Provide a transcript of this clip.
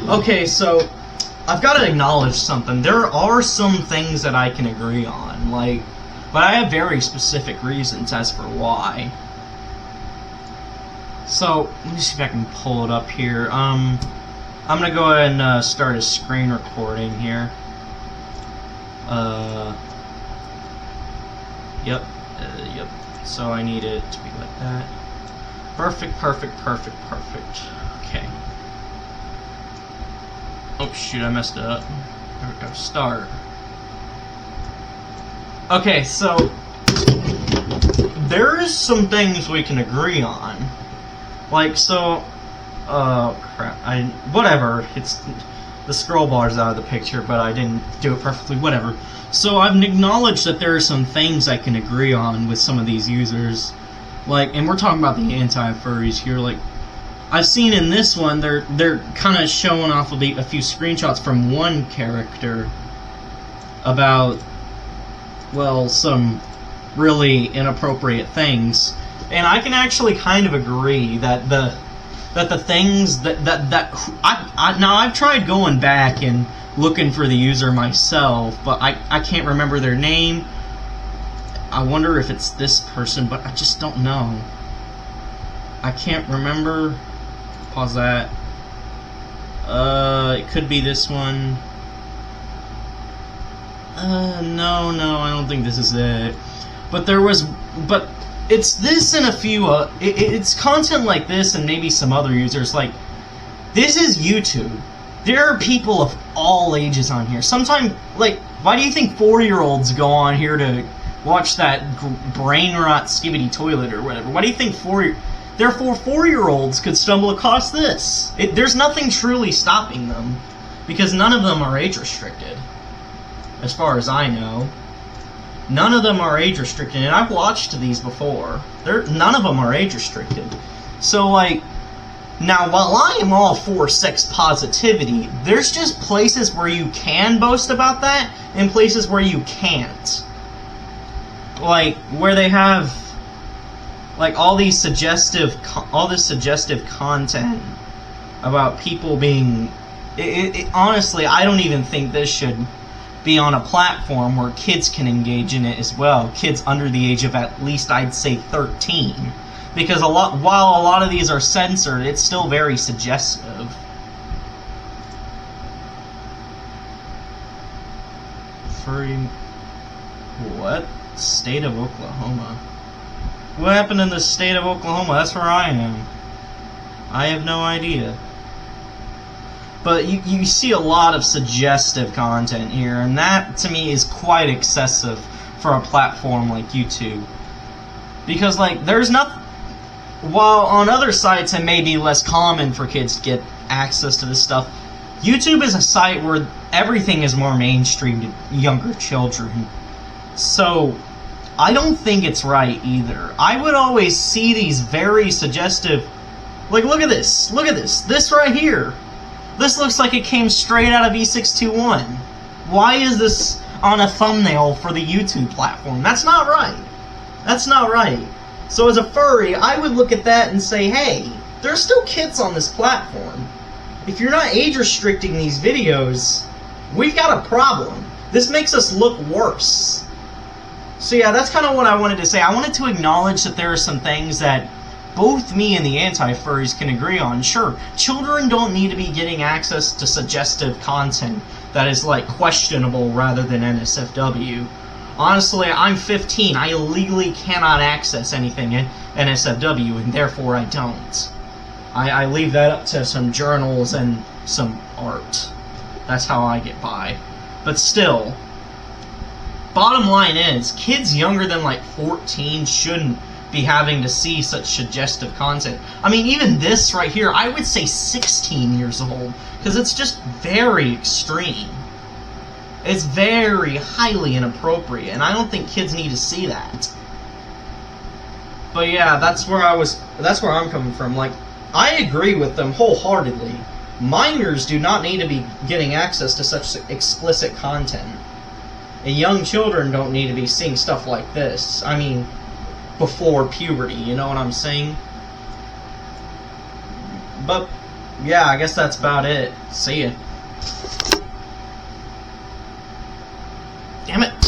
Okay, so I've got to acknowledge something. There are some things that I can agree on, but I have very specific reasons as for why. So let me see if I can pull it up here. I'm gonna go ahead and start a screen recording here. Yep. So I need it to be like that. Perfect. Okay. Oh shoot, I messed it up. There we go. Start. Okay, so there's some things we can agree on. Crap. Whatever. It's the scroll bar's out of the picture, but I didn't do it perfectly. Whatever. So I've acknowledged that there are some things I can agree on with some of these users. And we're talking about the anti-furries here. I've seen in this one, they're kind of showing off a few screenshots from one character about, well, some really inappropriate things, and I can actually kind of agree that the things now I've tried going back and looking for the user myself, but I can't remember their name. I wonder if it's this person, but I just don't know. I can't remember. Pause that. It could be this one. No, I don't think this is it. But it's this and a few, it's content like this and maybe some other users. This is YouTube. There are people of all ages on here. Sometimes, why do you think 4-year-olds go on here to watch that brain rot skibidi toilet or whatever? Why do you think therefore 4-year-olds could stumble across this? There's nothing truly stopping them, because none of them are age restricted, as far as I know. None of them are age restricted, and I've watched these before. None of them are age restricted. So now while I am all for sex positivity, there's just places where you can boast about that and places where you can't. Where they have all this suggestive content about people being. Honestly, I don't even think this should be on a platform where kids can engage in it as well. Kids under the age of at least, I'd say, 13, because while a lot of these are censored, it's still very suggestive. Furry. What? State of Oklahoma. What happened in the state of Oklahoma? That's where I am. I have no idea. But you see a lot of suggestive content here, and that to me is quite excessive for a platform like YouTube. Because there's not. While on other sites it may be less common for kids to get access to this stuff, YouTube is a site where everything is more mainstream to younger children. So I don't think it's right either. I would always see these very suggestive. Look at this. Look at this. This right here. This looks like it came straight out of E621. Why is this on a thumbnail for the YouTube platform? That's not right. That's not right. So as a furry, I would look at that and say, hey, there's still kids on this platform. If you're not age restricting these videos, we've got a problem. This makes us look worse. So yeah, that's kind of what I wanted to say. I wanted to acknowledge that there are some things that both me and the anti-furries can agree on. Sure, children don't need to be getting access to suggestive content that is questionable rather than NSFW. Honestly, I'm 15. I legally cannot access anything in NSFW, and therefore I don't. I leave that up to some journals and some art. That's how I get by. But still, bottom line is, kids younger than 14 shouldn't be having to see such suggestive content. I mean, even this right here, I would say 16 years old, because it's just very extreme. It's very highly inappropriate, and I don't think kids need to see that. But yeah, that's where I'm coming from. I agree with them wholeheartedly. Minors do not need to be getting access to such explicit content. And young children don't need to be seeing stuff like this. I mean, before puberty, you know what I'm saying? But yeah, I guess that's about it. See ya. Damn it.